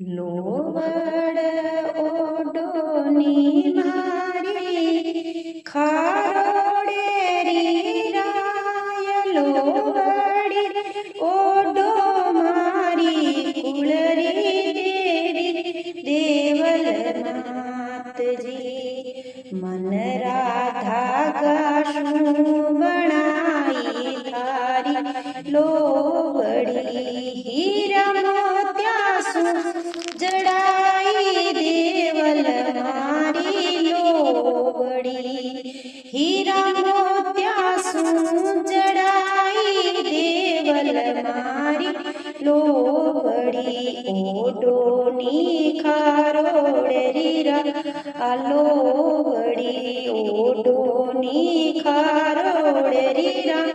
લોવડ ઓઢોની મારી ખારોડેરી રાય લોવડી ઓઢો મારી કુળરી દેવી દેવલ માતજી મન રાધા ગાશું બનાઈ તારી લોવડી હીરા મોત્યા જડાઈ દેવલ મારી લોવડી હીરા મોત્યા જડાઈ દેવલ મારી લોવડી ઓઢોની ખારોડેરી રા લોવડી ઓઢોની ખારોડેરી રા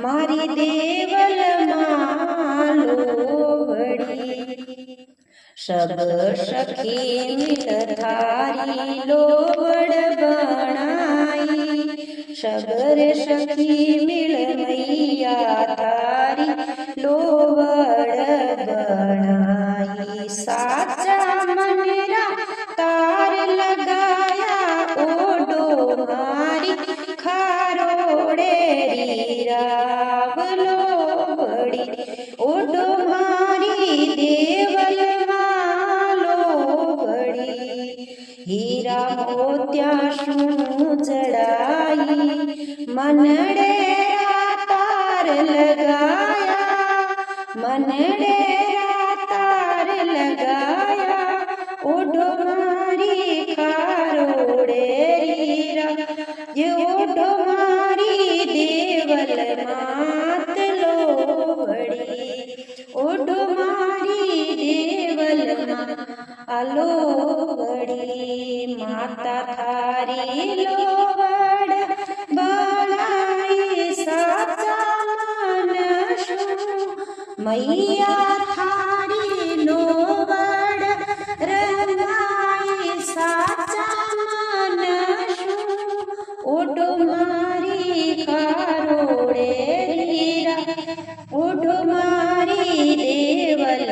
મારી દેવલ માં લોવડી सब सखी मिल थारी लोवड़ बनाई शबर सखी मिल मैया थारी लोवड़ बनाई साचा मनेरा तार लगाया ओडो मारी खारोड़ेरी राव लोवड़ी ओडो मारी देवल हीरा मोत्या शूं जड़ाई मनडे तार लगाया मनडे तार लगाया ओढ़ो मारी खारोड़ेरी रा ये ओढ़ो मारी देवल मात लोवड़ी ओढ़ो मारी देवल लोवड़ी माता थारी लोवड़ बनाई साचा मनशु मैया थारी लोवड़ रंगाई साचा मनशु ओढ़ो मारी खारोड़ेरी रा ओढ़ो मारी देवल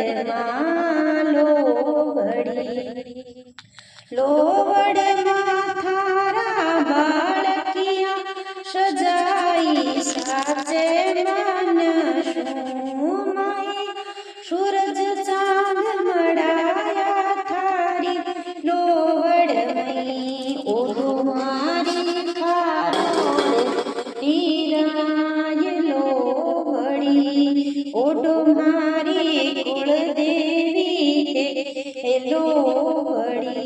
लोवड़ माथारा बालकिया सजाई साचे मन शुमाई सूरज चांद मड़ाया थारी लोवड़ मई ओढ़ो मारी खारोड़ेरी राय लोवड़ी ओढ़ो मारी कुलदेवी हे लोवड़ी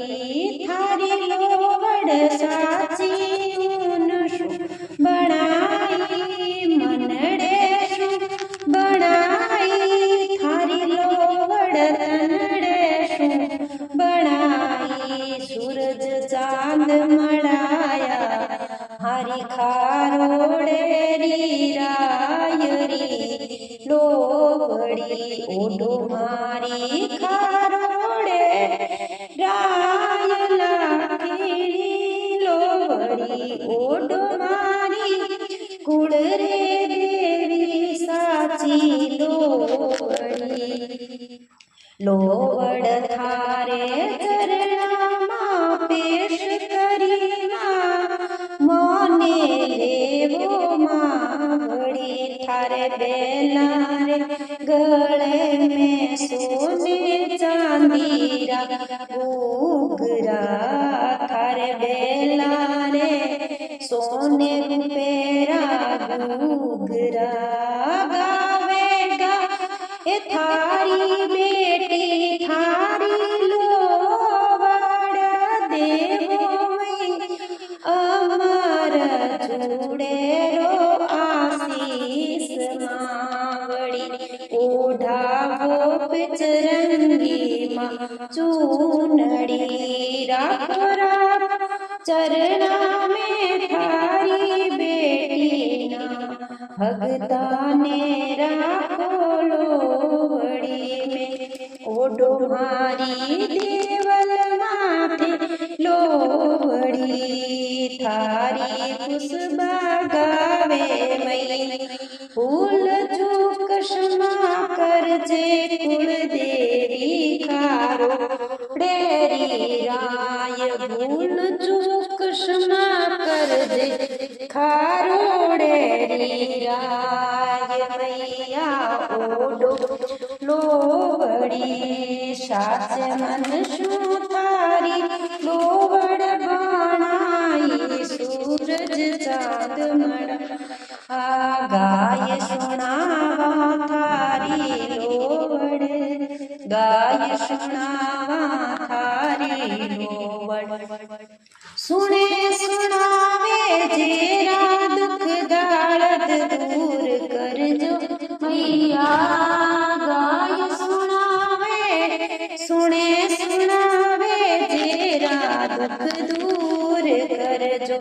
थारी लोवड़ साची ऊनशु बनाई मनडे शु बनाई थारी लोवड़ तनडे शु बनाई सूरज चांद मड़ाया हरी खारोड़ेरी रायरी लोवड़ी ओढ़ो मारी खारोड़े राय लाखी लोवड़ी ओढ़ो मारी कुड़ रे देवी साची लोवड़ी लोवड़ थारे चरणा पेश करी मोने लेवो मावड़ी थारे बेला रे गले में सोने चांदीरा घूघरा थारे बेला रे सोने रुपेरा घूघरा गावेगा ए थारी बेटी थारी लोवड़ देवो मई अमर चूड़ेरो आशीष मावड़ी ओढ़ावो पिचरंगी माँ चूनड़ी राखो राख चरना में थारी बेटी ना भगता ने राखो लोवड़ी में ओढ़ो मारी देवल माथे लोवड़ी थारी पुष्पा गावे मई फूल चूक क्षमा करजे कुल देवी का ખારો ડેરી રાય ભૂલ ચૂક ક્ષમા કરજે ખારો ડેરી રાય મૈયા ઓડો લોવડી સાચે મન શું તારી લોવડ ગણાઈ સૂરજ ચાંદ મળા આ ગાય સુણાવા થારી લોવડ ગાય સુણાવા થારી લોવડ સુણે સુણાવે જેરા દુઃખ દાળદ દૂર કરજો મૈયા ગાય સુણાવે સુણે સુણાવે જેરા દુઃખ દૂર કરજો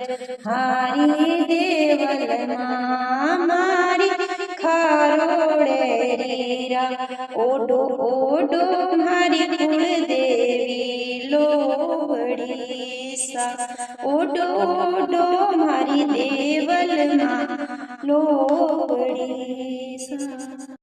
હારી દેવલમાં મારી ખારોડેરી રા ઓડો ઓડો મારી કુળદેવી લોવડી સા ઓડો ઓડો મારી દેવલમાં લોવડી સા